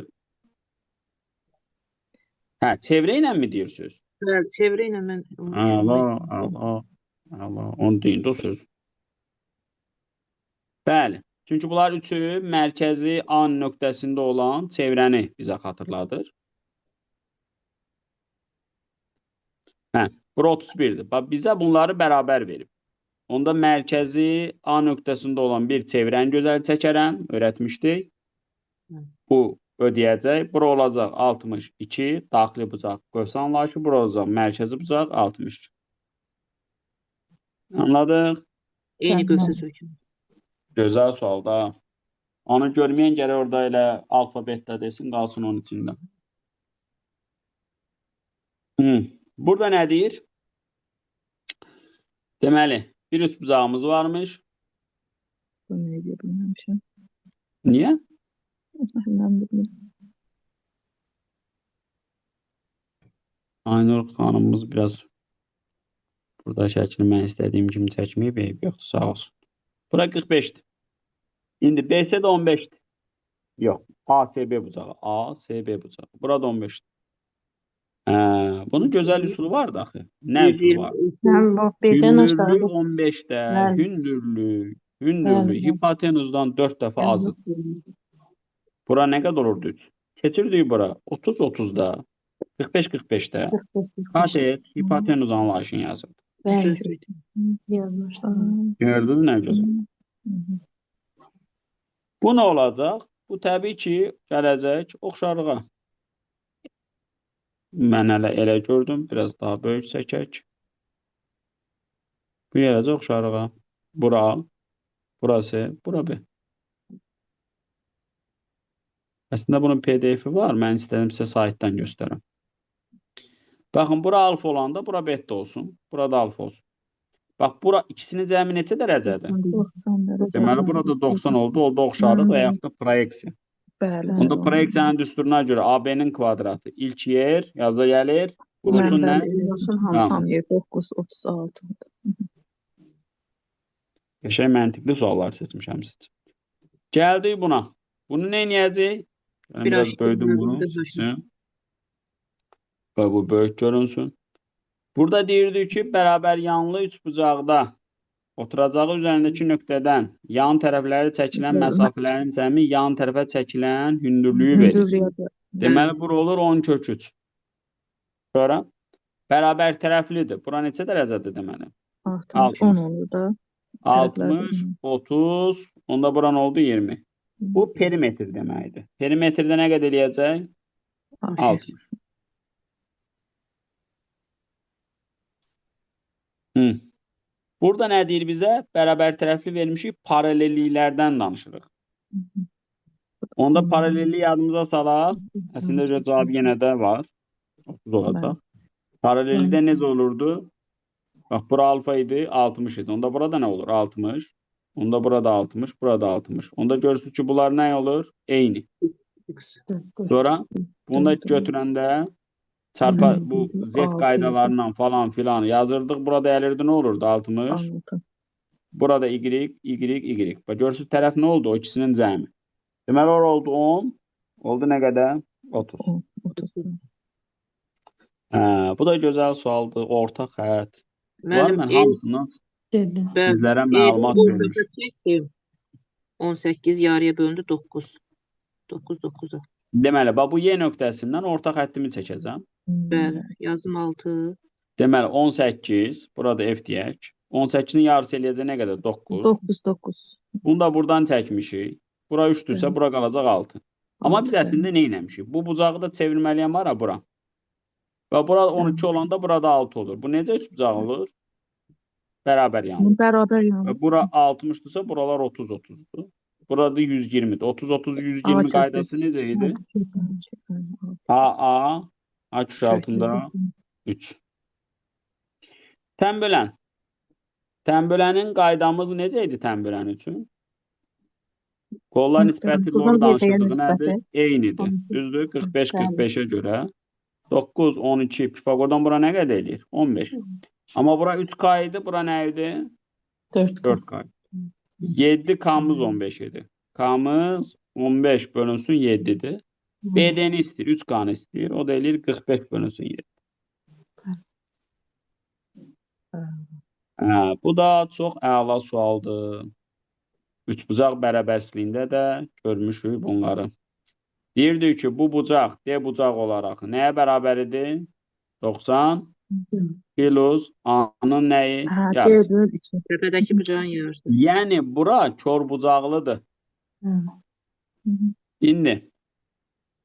çevrə ilə mi deyir söz? Çevrə ilə mən Allah. Onu deyin də o söz. Bəli. Çünki bunlar üçü mərkəzi A nöqtəsində olan çevrəni bizə xatırladır. Bura 31'dir. Bizə bunları bərabər verib. Onda mərkəzi A nöqtəsində olan bir çevrəni gözəl çəkərəm. Öyrətmişdik. Bu ödəyəcək. Bura olacaq 62. Daxili bucaq qoysanlar ki, bura olacaq mərkəzi bucaq 62. Anladıq? eyni göstərəcək. Gözəl sual da. Onu görməyən gələ orada elə alfa beta desin, qalsın onun içində. Burada nə deyir? Deməli, bir üst bucağımız varmış. bunu edə bilməmişəm. Niyə? Mən bilmirəm. Aynur xanımımız biraz burada şəklini mən istədiyim kimi çəkməyib, yoxdur, sağ olsun. Bura 45'dir. İndi BS də 15'dir. Yox, ASB bucağı. ASB bucağı. Burada 15'dir. Bunun gözəl üsulu var da axı. Nə üsulu var? Mən bu birdən Hündürlük aşağı 15'də, Bəli. hündürlük hipotenuzdan 4 dəfə azdır. Bura nə qədər olurdu? Keçirdik bura. 30-30'da. 45-45'də 45, katet hipotenuz anlayışını yazıldı. Bəli. Yazmışlar. Gördünüz nə gözəl. Bu nə olacaq? Bu təbii ki, gələcək oxşarlığa. Mən elə gördüm. Biraz daha böyük çəkək. Bu gələcək oxşarlığa. Bura, burası, bura B. Əslində bunun PDF-i var. Mən istədim sizə saytdan göstərəm. Baxın, bura alfa olanda bura beta olsun. Burada alfa olsun. Bax, bura ikisinin cəmi neçə dərəcədir? 90 dərəcə. Deməli, burada 90 oldu. Oldu oxşarlıq və yaxud da proyeksiya. Bəli. Onda proyeksiyanın düsturuna görə AB-nin kvadratı ilk yer yaza gəlir. Vurulsun nə? Hamısan yer 9, 36. Qəşəng məntiqli suallar seçmişəm sizə. Gəldik buna. Bunu nə edəcəyik? Mən biraz aşağı böyüdüm bir bunu. aşağı. Qoy bu böyük görünsün. Burada deyirdik ki, bərabər yanlı üçbucaqda oturacağı üzərindəki nöqtədən yan tərəfləri çəkilən məsafələrin cəmi yan tərəfə çəkilən hündürlüyü verir. Deməli, bura olur 10 kök 3. Sonra bərabər tərəflidir. Bura neçə dərəcədir deməli? 60, 10 olur da. 60, 30, onda buran oldu 20. Bu perimetr deməkdir. Perimetrdə nə qədər eləyəcək? 60. Burada nə deyir bizə? Bərabər tərəfli vermişik, paralelliklərdən danışırıq. Onda paralellik yadımıza salaq. Əslində cavab yenə də var. 30 olacaq. Paralellikdə necə olurdu? Bax, bura alfa idi, 60 idi. Onda burada nə olur? 60. Onda burada 60, burada 60. Onda görürsünüz ki, bunlar nə olur? Eyni. Sonra bunu da götürəndə çarpa bu Z qaydalarından falan filan yazırdıq. Burada əlirdi nə olurdu? 60. Burada Y. Bax, görürsünüz tərəf nə oldu? O ikisinin cəmi. Deməli, oldu 10. Oldu nə qədər? 30. Bu da gözəl sualdır. Orta xətt. Var mən hamısından sizlərə məlumat vermişim. 18 yarıya bölündü 9. 9 9'a. Deməli, bax bu Y nöqtəsindən orta xəttimi çəkəcəm. Bəli, yazım 6. Deməli, 18, burada F deyək. 18-in yarısı eləyəcək nə qədər? 9. 9. Bunu da buradan çəkmişik. Bura 3-dürsə, bura qalacaq 6. Amma biz əslində nə eləmişik? Bu bucağı da çevirməliyəm var ha, bura. Və bura 12 olanda burada 6 olur. Bu necə 3 bucaq olur? Bərabər yanı. Bərabər yanı. Bura 60-dırsa, buralar 30-30'dur. Burada 120'dir. 30-30-120 qaydası necə idi? AA, A köşə altında 3. Tənbölən. Tənbölənin qaydamız necə idi tənbölən üçün? Qollar nisbəti doğru danışırdığı nədir? Eynidir. Düzdür? 45-45'ə görə. 9, 12, Pifagordan bura nə qədər eləyir? 15. Amma bura 3K idi, bura nə idi? 4K. 7 K'mız 15 idi. K'mız 15 bölünsün 7'dir. BD'ni istəyir, 3K'nı istəyir. O da eləyir 45 bölünsün 7. Bu da çox əla sualdır. Üçbucaq bərabərsizliyində də görmüşük bunları. Deyirdik ki, bu bucaq D bucaq olaraq nəyə bərabər idi? 90 plus A-nın nəyi? Yarısı. Təpədəki bucağın yarısı. Yəni, bura kör bucaqlıdır. İndi,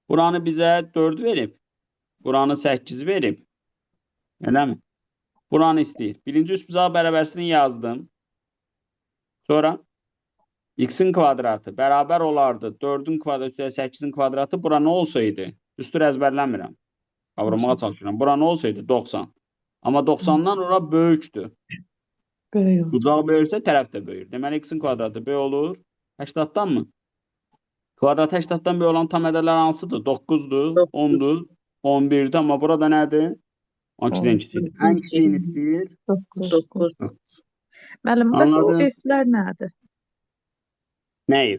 buranı bizə 4 verib, buranı 8 verib. Elə mi? Buranı istəyir. Birinci üçbucaq bərabərsizliyini yazdım. Sonra X-in kvadratı bərabər olardı. 4-ün kvadratı, 8-in kvadratı bura nə olsaydı? Üstür əzbərləmirəm. Qavramağa çalışıram. Bura nə olsaydı? 90. Amma 90-dan ora böyükdür. Böyük. Bucaq böyüksə tərəf də böyür. Deməli, X-in kvadratı böyük olur. 80-dan mı? Kvadrat 80-dan böyük olan tam ədədlər hansıdır? 9-dur, 10-dur, 11-dir. Amma burada nədir? 12-dən kiçikdir. Ən kiçiyini istəyir. 9. Müəllim, bəs o Anladım. F-lər nədir? Nəyi?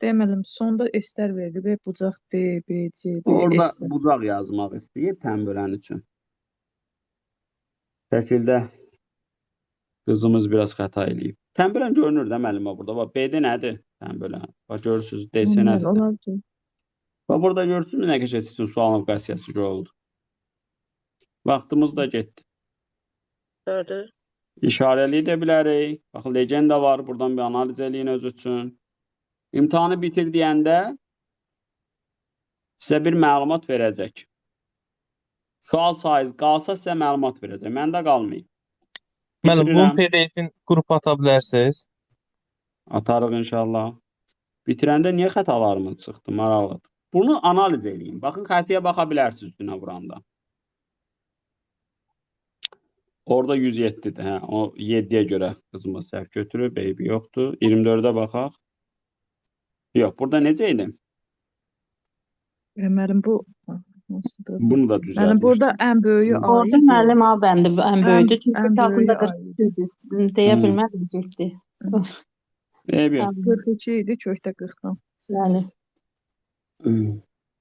Deməlim, sonda S-lər verilir. B bucaq D, B, C, B, Orada S-lər. bucaq yazmaq istəyir tənbölən üçün. Şəkildə qızımız biraz xəta eləyib. Tənbölən görünür də müəllimə burada. Bax, BD nədir? Tənbölən. Bax, görürsünüz, DC nədir? Olar ki. Və burada görürsünüz nə keçə sizin sualın qəsiyyəsi oldu. Vaxtımız da getdi. Gördü. İşarəli də bilərik. Bax, legenda var. Buradan bir analiz eləyin öz üçün. İmtahanı bitir deyəndə sizə bir məlumat verəcək. Sual sayınız qalsa sizə məlumat verəcək. Məndə qalmayıb. Müəllim, bunun Bitirirəm. PDF-in qrupa ata bilərsiniz. Atarıq inşallah. Bitirəndə niyə xətalarımız çıxdı? Maraqlıdır. Bunu analiz eləyin. Baxın, xətiyə baxa bilərsiniz üstünə vuranda. Orada 107-dir. Hə, o 7-yə görə qızımız səhv götürüb, eybi yoxdur. 24-ə baxaq. Yox, burada necə idi? Müəllim bu nasıldır? Bunu da Müəllim düzəltmişdim. burada ən böyüyü A Orada idi. müəllim A bəndi ən böyüdü. Çünki ən altında böyüyü 42 idi. Deyə Hı. bilmədim, getdi. Eybi yox. 42 idi, kökdə 40-dan. Yəni,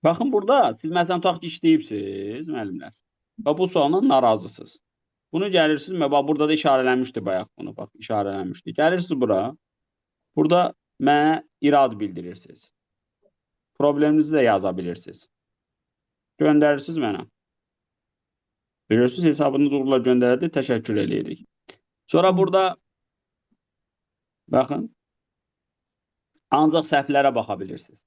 Baxın, burada siz məsələn tutaq ki, işləyibsiniz, müəllimlər. Və bu sualdan narazısınız. Bunu gəlirsiniz, bax, burada da işarələnmişdi bayaq bunu, bax, işarələnmişdi. Gəlirsiniz bura. Burada mənə irad bildirirsiniz. Probleminizi də yaza bilirsiniz. Göndərirsiniz mənə. Bilirsiniz, hesabınız uğurla göndərildi, təşəkkür edirik. Sonra burada baxın, ancaq səhvlərə baxa bilirsiniz.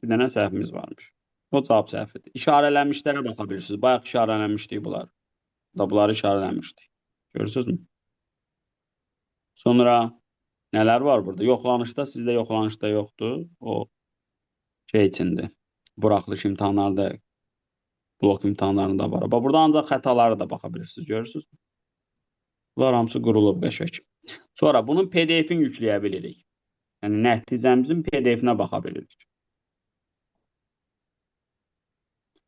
Bir dənə səhvimiz varmış. O cavab səhvidir. İşarələnmişlərə baxa bilirsiniz. Bayaq işarələnmişdik bunlar. Da bunları işarələnmişdik. Görürsünüzmü? Sonra nələr var burada? Yoxlanışda, sizdə yoxlanışda yoxdur. O şey içindir. Buraxılış imtahanlarda, blok imtahanlarında var. Bax, burada ancaq xətalara da baxa bilirsiniz. Görürsünüz? Bunlar hamısı qurulub qəşəng. Sonra bunun PDF-ini yükləyə bilirik. Yəni nəticəmizin PDF-inə baxa bilirik.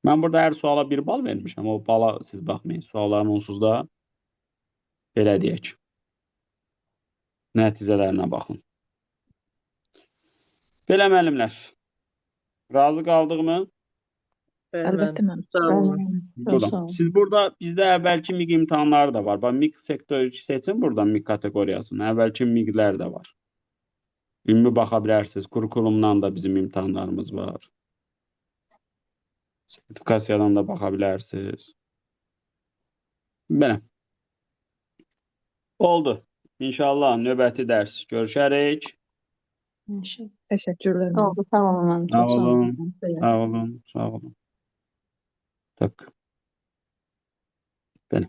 Mən burada hər suala 1 bal vermişəm. O bala siz baxmayın. Sualların onsuz da belə deyək. Nəticələrinə baxın. Belə müəllimlər. Razı qaldığımı? Əlbəttə mənim. Sağ olun. çox sağ olun. Siz burada bizdə əvvəlki MİQ imtahanları da var. Bax, MİQ sektoru seçin buradan MİQ kateqoriyasını. Əvvəlki MİQ-lər də var. Ümumi baxa bilərsiniz. Kurikulumdan da bizim imtahanlarımız var. Sertifikasiyadan da baxa bilərsiniz. Belə. Oldu. İnşallah növbəti dərs görüşərik. İnşallah. Təşəkkürlər. müəllim. Oldu, tamam mənim. Sağ Çox sağ olun. olun. Sağ olun. Sağ olun. Tak. Belə.